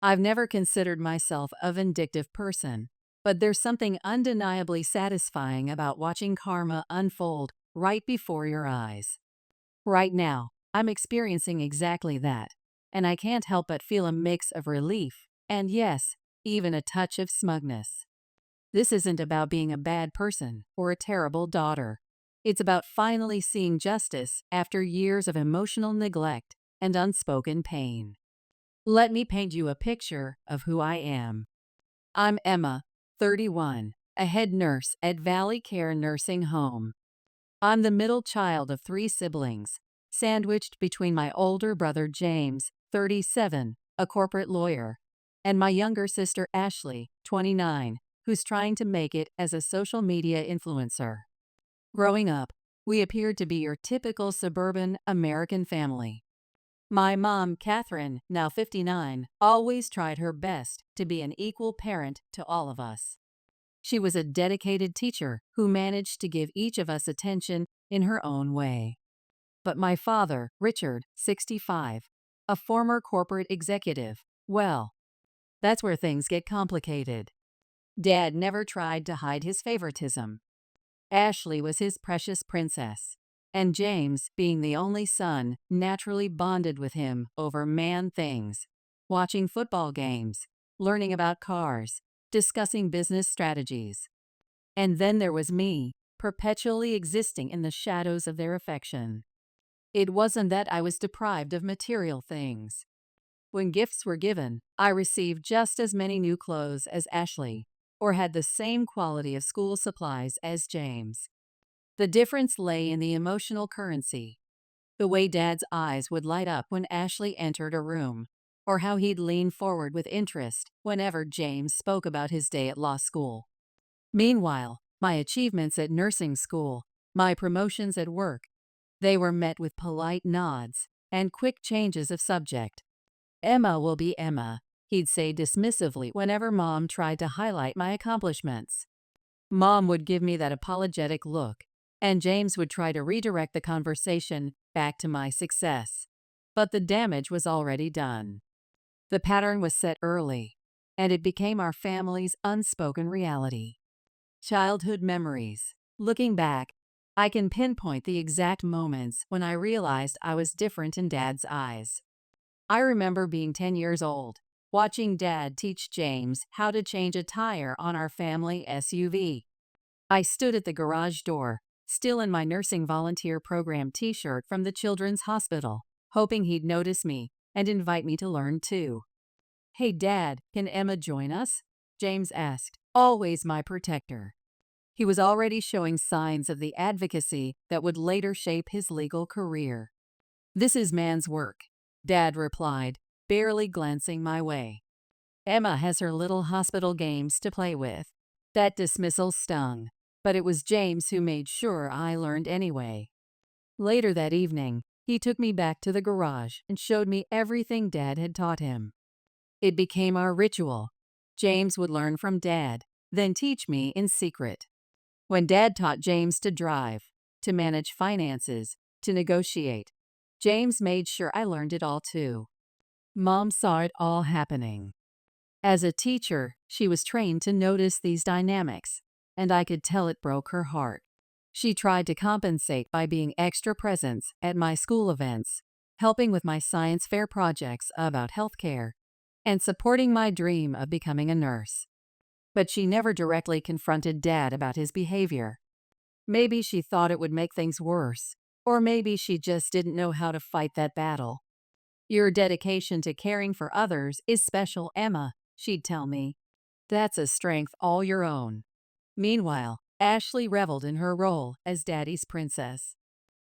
I've never considered myself a vindictive person, but there's something undeniably satisfying about watching karma unfold right before your eyes. Right now, I'm experiencing exactly that, and I can't help but feel a mix of relief and, yes, even a touch of smugness. This isn't about being a bad person or a terrible daughter. It's about finally seeing justice after years of emotional neglect and unspoken pain. Let me paint you a picture of who I am. I'm Emma, 31, a head nurse at Valley Care Nursing Home. I'm the middle child of three siblings, sandwiched between my older brother James, 37, a corporate lawyer, and my younger sister Ashley, 29, who's trying to make it as a social media influencer. Growing up, we appeared to be your typical suburban American family. My mom, Catherine, now 59, always tried her best to be an equal parent to all of us. She was a dedicated teacher who managed to give each of us attention in her own way. But my father, Richard, 65, a former corporate executive, well, that's where things get complicated. Dad never tried to hide his favoritism. Ashley was his precious princess, and James, being the only son, naturally bonded with him over man things, watching football games, learning about cars, discussing business strategies. And then there was me, perpetually existing in the shadows of their affection. It wasn't that I was deprived of material things. When gifts were given, I received just as many new clothes as Ashley, or had the same quality of school supplies as James. The difference lay in the emotional currency, the way Dad's eyes would light up when Ashley entered a room, or how he'd lean forward with interest whenever James spoke about his day at law school. Meanwhile, my achievements at nursing school, my promotions at work, they were met with polite nods and quick changes of subject. Emma will be Emma, he'd say dismissively whenever Mom tried to highlight my accomplishments. Mom would give me that apologetic look, and James would try to redirect the conversation back to my success. But the damage was already done. The pattern was set early, and it became our family's unspoken reality. Childhood memories. Looking back, I can pinpoint the exact moments when I realized I was different in Dad's eyes. I remember being 10 years old, watching Dad teach James how to change a tire on our family SUV. I stood at the garage door, still in my nursing volunteer program t-shirt from the children's hospital, hoping he'd notice me and invite me to learn too. "Hey Dad, can Emma join us?" James asked, always my protector. He was already showing signs of the advocacy that would later shape his legal career. "This is man's work," Dad replied, barely glancing my way. "Emma has her little hospital games to play with." That dismissal stung, but it was James who made sure I learned anyway. Later that evening, he took me back to the garage and showed me everything Dad had taught him. It became our ritual. James would learn from Dad, then teach me in secret. When Dad taught James to drive, to manage finances, to negotiate, James made sure I learned it all too. Mom saw it all happening. As a teacher, she was trained to notice these dynamics, and I could tell it broke her heart. She tried to compensate by being extra present at my school events, helping with my science fair projects about healthcare, and supporting my dream of becoming a nurse. But she never directly confronted Dad about his behavior. Maybe she thought it would make things worse, or maybe she just didn't know how to fight that battle. "Your dedication to caring for others is special, Emma," she'd tell me. "That's a strength all your own." Meanwhile, Ashley reveled in her role as Daddy's princess.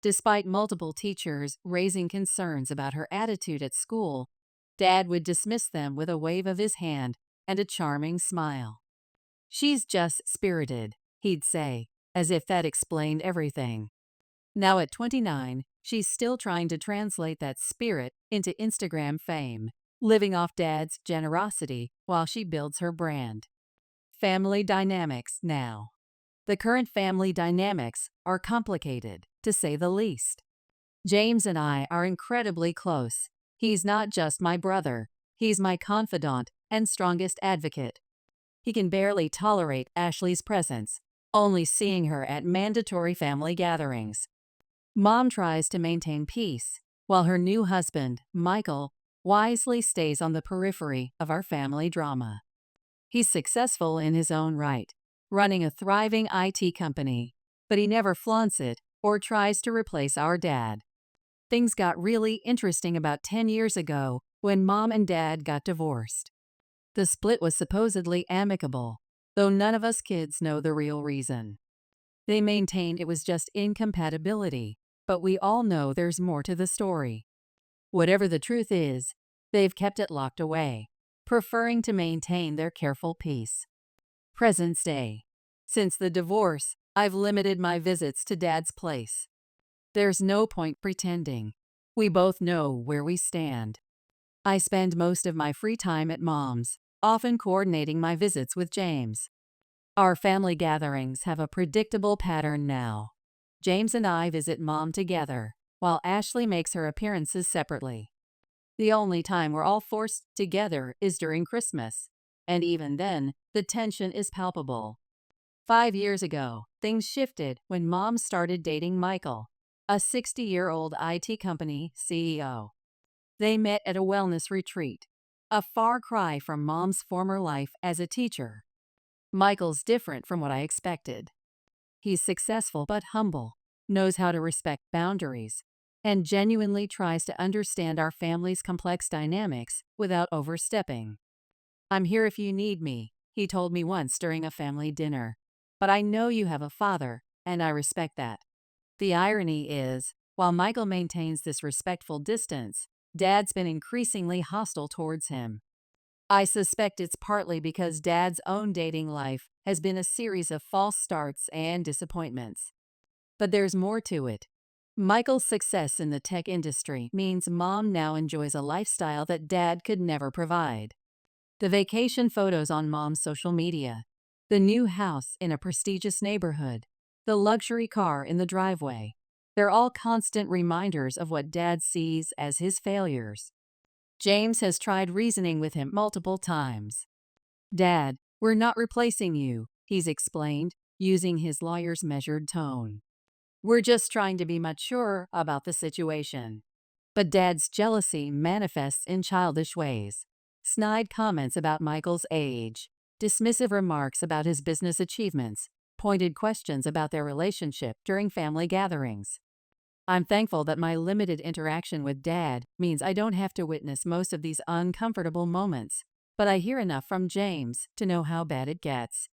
Despite multiple teachers raising concerns about her attitude at school, Dad would dismiss them with a wave of his hand and a charming smile. "She's just spirited," he'd say, as if that explained everything. Now at 29, she's still trying to translate that spirit into Instagram fame, living off Dad's generosity while she builds her brand. Family dynamics now. The current family dynamics are complicated, to say the least. James and I are incredibly close. He's not just my brother, He's my confidant and strongest advocate. He can barely tolerate Ashley's presence, only seeing her at mandatory family gatherings. Mom tries to maintain peace, while her new husband, Michael, wisely stays on the periphery of our family drama. He's successful in his own right, running a thriving IT company, but he never flaunts it or tries to replace our dad. Things got really interesting about 10 years ago when Mom and Dad got divorced. The split was supposedly amicable, though none of us kids know the real reason. They maintain it was just incompatibility, but we all know there's more to the story. Whatever the truth is, they've kept it locked away, preferring to maintain their careful peace. Present day. Since the divorce, I've limited my visits to Dad's place. There's no point pretending. We both know where we stand. I spend most of my free time at Mom's, often coordinating my visits with James. Our family gatherings have a predictable pattern now. James and I visit Mom together, while Ashley makes her appearances separately. The only time we're all forced together is during Christmas, and even then, the tension is palpable. 5 years ago, things shifted when Mom started dating Michael, a 60-year-old IT company CEO. They met at a wellness retreat, a far cry from Mom's former life as a teacher. Michael's different from what I expected. He's successful but humble, knows how to respect boundaries, and genuinely tries to understand our family's complex dynamics without overstepping. "I'm here if you need me," he told me once during a family dinner. "But I know you have a father, and I respect that." The irony is, while Michael maintains this respectful distance, Dad's been increasingly hostile towards him. I suspect it's partly because Dad's own dating life has been a series of false starts and disappointments. But there's more to it. Michael's success in the tech industry means Mom now enjoys a lifestyle that Dad could never provide. The vacation photos on Mom's social media, the new house in a prestigious neighborhood, the luxury car in the driveway, they're all constant reminders of what Dad sees as his failures. James has tried reasoning with him multiple times. "Dad, we're not replacing you," he's explained, using his lawyer's measured tone. "We're just trying to be mature about the situation." But Dad's jealousy manifests in childish ways. Snide comments about Michael's age, dismissive remarks about his business achievements, pointed questions about their relationship during family gatherings. I'm thankful that my limited interaction with Dad means I don't have to witness most of these uncomfortable moments, but I hear enough from James to know how bad it gets.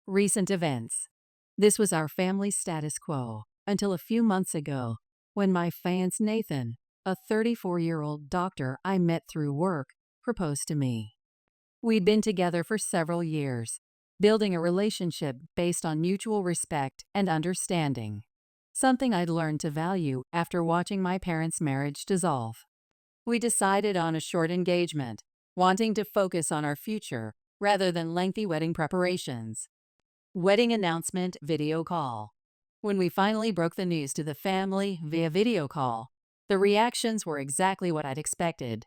Recent events. This was our family status quo until a few months ago, when my fiancé Nathan, a 34-year-old doctor I met through work, proposed to me. We'd been together for several years, building a relationship based on mutual respect and understanding, something I'd learned to value after watching my parents' marriage dissolve. We decided on a short engagement, wanting to focus on our future rather than lengthy wedding preparations. Wedding announcement video call. When we finally broke the news to the family via video call, the reactions were exactly what I'd expected.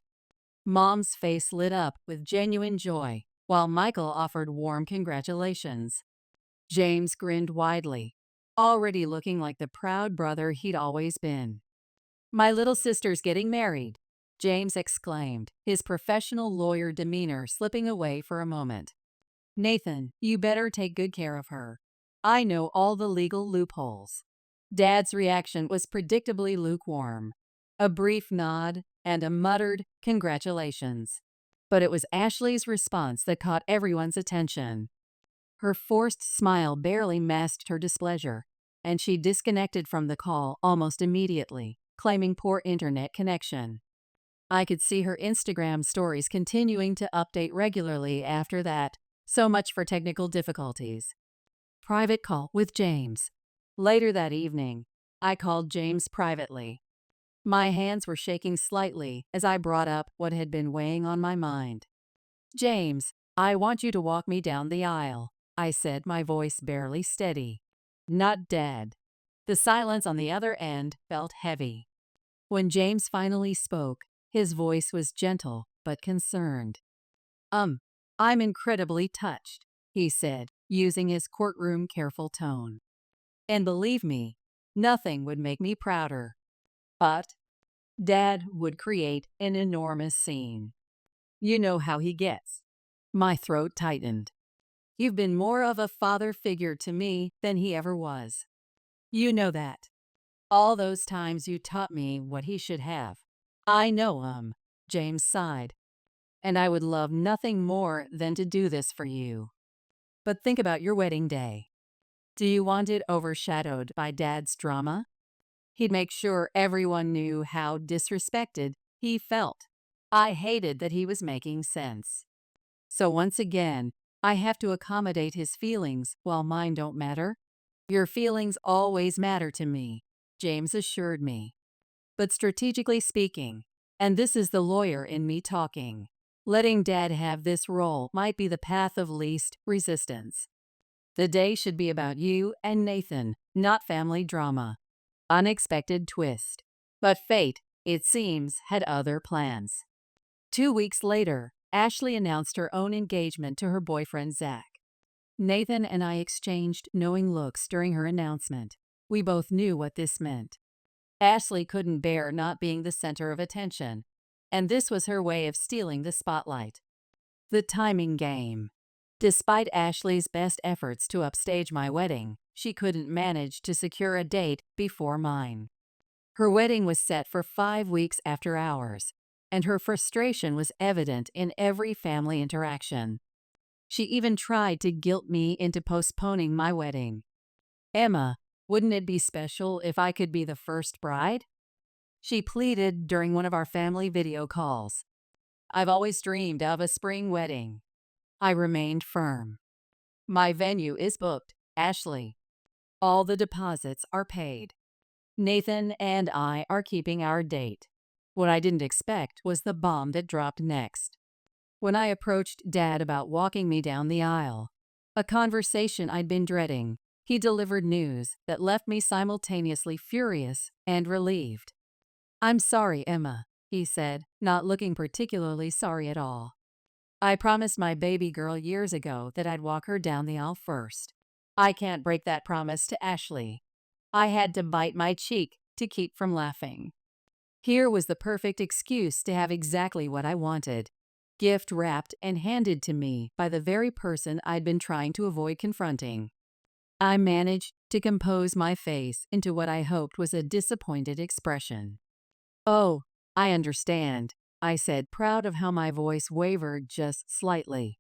Mom's face lit up with genuine joy, while Michael offered warm congratulations. James grinned widely, already looking like the proud brother he'd always been. "My little sister's getting married," James exclaimed, his professional lawyer demeanor slipping away for a moment. "Nathan, you better take good care of her. I know all the legal loopholes." Dad's reaction was predictably lukewarm. A brief nod and a muttered congratulations. But it was Ashley's response that caught everyone's attention. Her forced smile barely masked her displeasure, and she disconnected from the call almost immediately, claiming poor internet connection. I could see her Instagram stories continuing to update regularly after that. So much for technical difficulties. Private call with James. Later that evening, I called James privately. My hands were shaking slightly as I brought up what had been weighing on my mind. "James, I want you to walk me down the aisle," I said, my voice barely steady. "Not Dad." The silence on the other end felt heavy. When James finally spoke, his voice was gentle but concerned. Um, I'm incredibly touched, he said, using his courtroom careful tone. And believe me, nothing would make me prouder. But Dad would create an enormous scene. You know how he gets. My throat tightened. You've been more of a father figure to me than he ever was. You know that. All those times you taught me what he should have. I know, James sighed. And I would love nothing more than to do this for you. But think about your wedding day. Do you want it overshadowed by Dad's drama? He'd make sure everyone knew how disrespected he felt. I hated that he was making sense. So once again, I have to accommodate his feelings while mine don't matter. Your feelings always matter to me, James assured me. But strategically speaking, and this is the lawyer in me talking, letting Dad have this role might be the path of least resistance. The day should be about you and Nathan, not family drama. Unexpected twist. But fate, it seems, had other plans. 2 weeks later, Ashley announced her own engagement to her boyfriend Zach. Nathan and I exchanged knowing looks during her announcement. We both knew what this meant. Ashley couldn't bear not being the center of attention, and this was her way of stealing the spotlight. The timing game. Despite Ashley's best efforts to upstage my wedding, she couldn't manage to secure a date before mine. Her wedding was set for 5 weeks after ours, and her frustration was evident in every family interaction. She even tried to guilt me into postponing my wedding. Emma, wouldn't it be special if I could be the first bride? She pleaded during one of our family video calls. I've always dreamed of a spring wedding. I remained firm. My venue is booked, Ashley. All the deposits are paid. Nathan and I are keeping our date. What I didn't expect was the bomb that dropped next. When I approached Dad about walking me down the aisle, a conversation I'd been dreading, he delivered news that left me simultaneously furious and relieved. I'm sorry, Emma, he said, not looking particularly sorry at all. I promised my baby girl years ago that I'd walk her down the aisle first. I can't break that promise to Ashley. I had to bite my cheek to keep from laughing. Here was the perfect excuse to have exactly what I wanted. Gift wrapped and handed to me by the very person I'd been trying to avoid confronting. I managed to compose my face into what I hoped was a disappointed expression. Oh, I understand, I said, proud of how my voice wavered just slightly.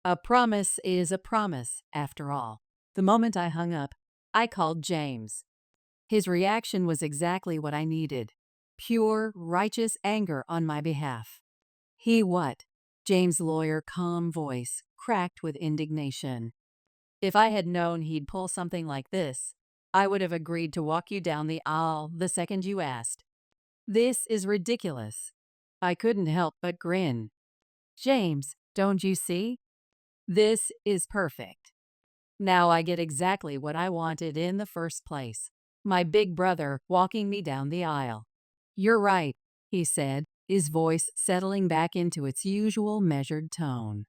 A promise is a promise, after all. The moment I hung up, I called James. His reaction was exactly what I needed. Pure, righteous anger on my behalf. He what? James' lawyer calm voice cracked with indignation. If I had known he'd pull something like this, I would have agreed to walk you down the aisle the second you asked. This is ridiculous. I couldn't help but grin. James, don't you see? This is perfect. Now I get exactly what I wanted in the first place. My big brother walking me down the aisle. You're right, he said, his voice settling back into its usual measured tone.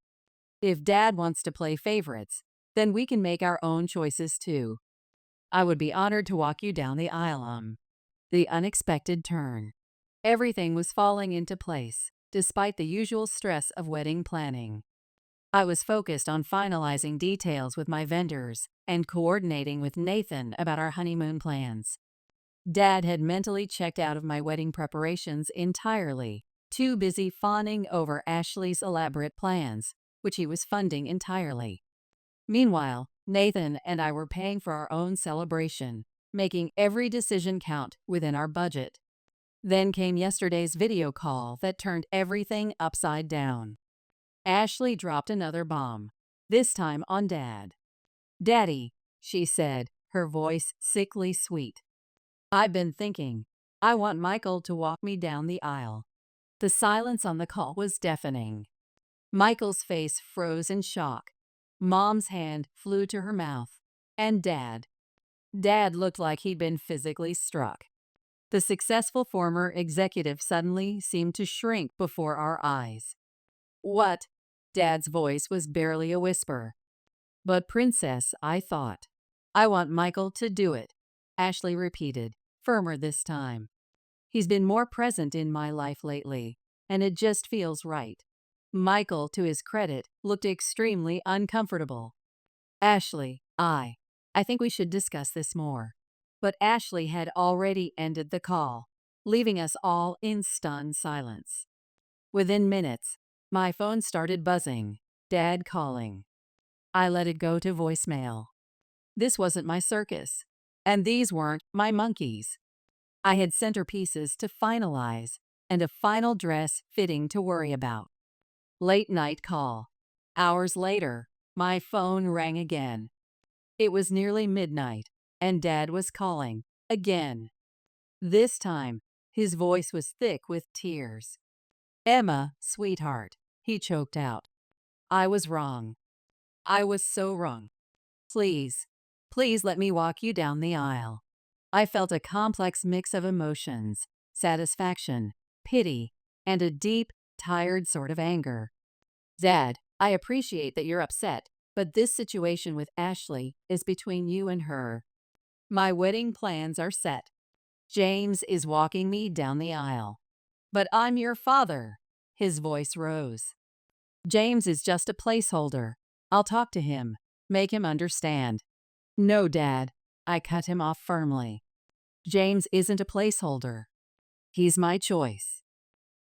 If Dad wants to play favorites, then we can make our own choices too. I would be honored to walk you down the aisle. The unexpected turn. Everything was falling into place, despite the usual stress of wedding planning. I was focused on finalizing details with my vendors and coordinating with Nathan about our honeymoon plans. Dad had mentally checked out of my wedding preparations entirely, too busy fawning over Ashley's elaborate plans, which he was funding entirely. Meanwhile, Nathan and I were paying for our own celebration, making every decision count within our budget. Then came yesterday's video call that turned everything upside down. Ashley dropped another bomb, this time on Dad. Daddy, she said, her voice sickly sweet. I've been thinking. I want Michael to walk me down the aisle. The silence on the call was deafening. Michael's face froze in shock. Mom's hand flew to her mouth. And Dad. Dad looked like he'd been physically struck. The successful former executive suddenly seemed to shrink before our eyes. What? Dad's voice was barely a whisper. But Princess, I thought. I want Michael to do it, Ashley repeated, firmer this time. He's been more present in my life lately, and it just feels right. Michael, to his credit, looked extremely uncomfortable. Ashley, I think we should discuss this more. But Ashley had already ended the call, leaving us all in stunned silence. Within minutes, my phone started buzzing, Dad calling. I let it go to voicemail. This wasn't my circus, and these weren't my monkeys. I had centerpieces to finalize and a final dress fitting to worry about. Late night call. Hours later, my phone rang again. It was nearly midnight, and Dad was calling, again. This time, his voice was thick with tears. Emma, sweetheart, he choked out. I was wrong. I was so wrong. Please, please let me walk you down the aisle. I felt a complex mix of emotions, satisfaction, pity, and a deep, tired sort of anger. Dad, I appreciate that you're upset, but this situation with Ashley is between you and her. My wedding plans are set. James is walking me down the aisle. But I'm your father. His voice rose. James is just a placeholder. I'll talk to him, make him understand. No, Dad, I cut him off firmly. James isn't a placeholder. He's my choice.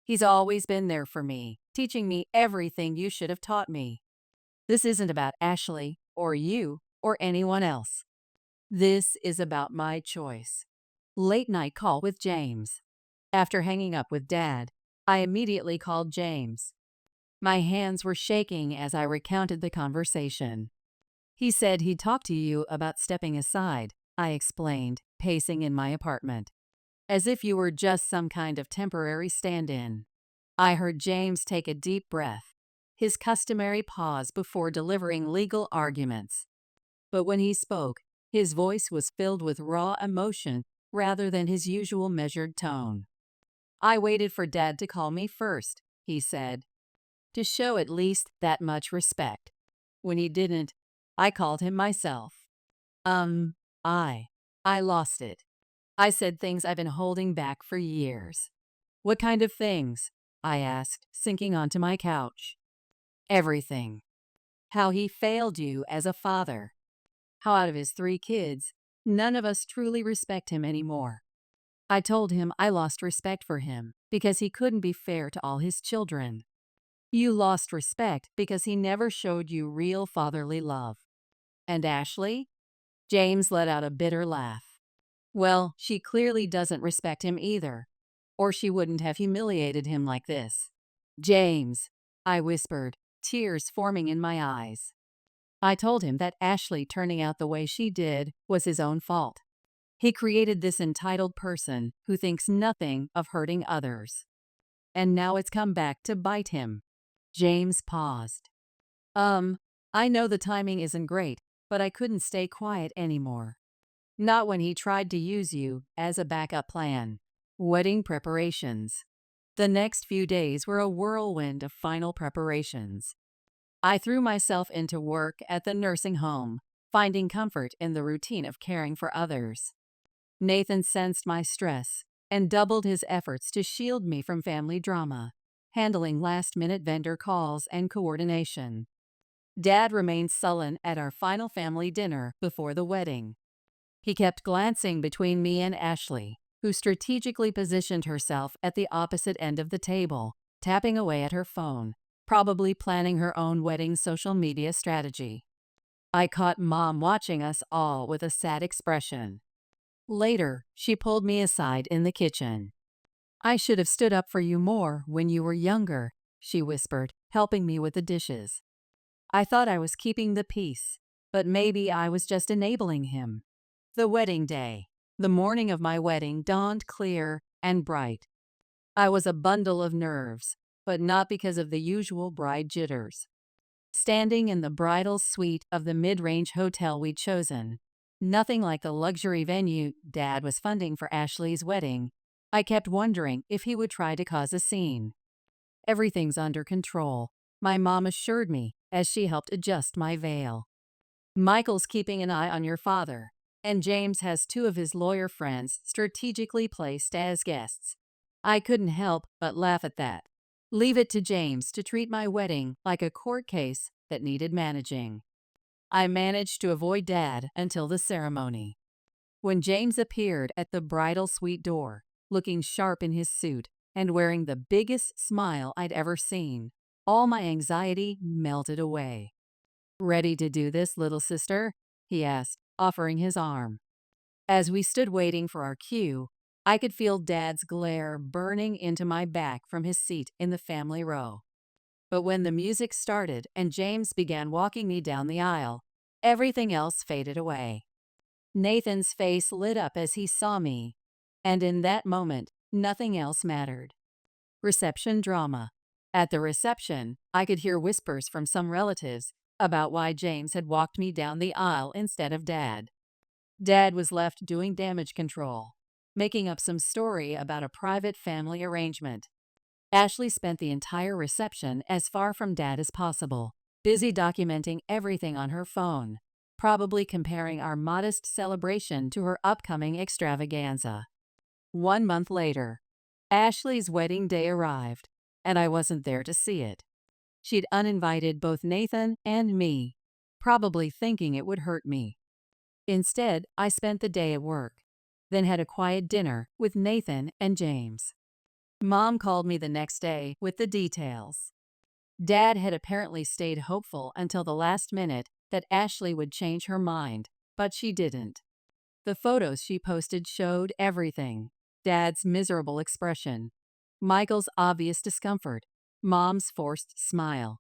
He's always been there for me, teaching me everything you should have taught me. This isn't about Ashley, or you, or anyone else. This is about my choice. Late night call with James. After hanging up with Dad, I immediately called James. My hands were shaking as I recounted the conversation. He said he'd talk to you about stepping aside, I explained, pacing in my apartment. As if you were just some kind of temporary stand-in. I heard James take a deep breath, his customary pause before delivering legal arguments. But when he spoke, his voice was filled with raw emotion rather than his usual measured tone. I waited for Dad to call me first, he said, to show at least that much respect. When he didn't, I called him myself. I lost it. I said things I've been holding back for years. What kind of things? I asked, sinking onto my couch. Everything. How he failed you as a father. How out of his 3 kids, none of us truly respect him anymore. I told him I lost respect for him because he couldn't be fair to all his children. You lost respect because he never showed you real fatherly love. And Ashley? James let out a bitter laugh. Well, she clearly doesn't respect him either, or she wouldn't have humiliated him like this. James, I whispered, tears forming in my eyes. I told him that Ashley turning out the way she did was his own fault. He created this entitled person who thinks nothing of hurting others. And now it's come back to bite him. James paused. I know the timing isn't great, but I couldn't stay quiet anymore. Not when he tried to use you as a backup plan. Wedding preparations. The next few days were a whirlwind of final preparations. I threw myself into work at the nursing home, finding comfort in the routine of caring for others. Nathan sensed my stress and doubled his efforts to shield me from family drama, handling last-minute vendor calls and coordination. Dad remained sullen at our final family dinner before the wedding. He kept glancing between me and Ashley, who strategically positioned herself at the opposite end of the table, tapping away at her phone, probably planning her own wedding social media strategy. I caught Mom watching us all with a sad expression. Later, she pulled me aside in the kitchen. I should have stood up for you more when you were younger, she whispered, helping me with the dishes. I thought I was keeping the peace, but maybe I was just enabling him. The wedding day. The morning of my wedding dawned clear and bright. I was a bundle of nerves, but not because of the usual bride jitters. Standing in the bridal suite of the mid-range hotel we'd chosen, Nothing like the luxury venue Dad was funding for Ashley's wedding. I kept wondering if he would try to cause a scene. Everything's under control, my mom assured me as she helped adjust my veil. Michael's keeping an eye on your father, and James has two of his lawyer friends strategically placed as guests. I couldn't help but laugh at that. Leave it to James to treat my wedding like a court case that needed managing. I managed to avoid Dad until the ceremony. When James appeared at the bridal suite door, looking sharp in his suit and wearing the biggest smile I'd ever seen, all my anxiety melted away. "Ready to do this, little sister?" he asked, offering his arm. As we stood waiting for our cue, I could feel Dad's glare burning into my back from his seat in the family row. But when the music started and James began walking me down the aisle, everything else faded away. Nathan's face lit up as he saw me, and in that moment, nothing else mattered. Reception drama. At the reception, I could hear whispers from some relatives about why James had walked me down the aisle instead of Dad. Dad was left doing damage control, making up some story about a private family arrangement. Ashley spent the entire reception as far from Dad as possible, busy documenting everything on her phone, probably comparing our modest celebration to her upcoming extravaganza. 1 month later, Ashley's wedding day arrived, and I wasn't there to see it. She'd uninvited both Nathan and me, probably thinking it would hurt me. Instead, I spent the day at work, then had a quiet dinner with Nathan and James. Mom called me the next day with the details. Dad had apparently stayed hopeful until the last minute that Ashley would change her mind, but she didn't. The photos she posted showed everything: Dad's miserable expression, Michael's obvious discomfort, Mom's forced smile.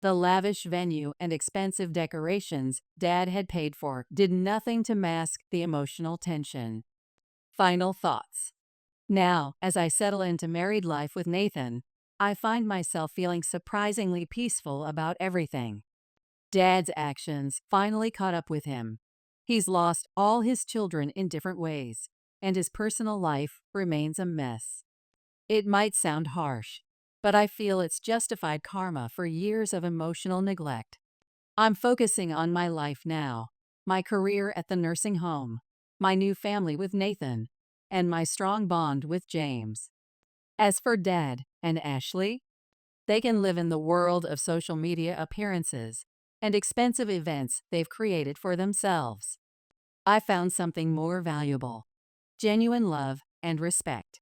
The lavish venue and expensive decorations Dad had paid for did nothing to mask the emotional tension. Final thoughts. Now, as I settle into married life with Nathan, I find myself feeling surprisingly peaceful about everything. Dad's actions finally caught up with him. He's lost all his children in different ways, and his personal life remains a mess. It might sound harsh, but I feel it's justified karma for years of emotional neglect. I'm focusing on my life now, my career at the nursing home, my new family with Nathan, and my strong bond with James. As for Dad and Ashley, they can live in the world of social media appearances and expensive events they've created for themselves. I found something more valuable: genuine love and respect.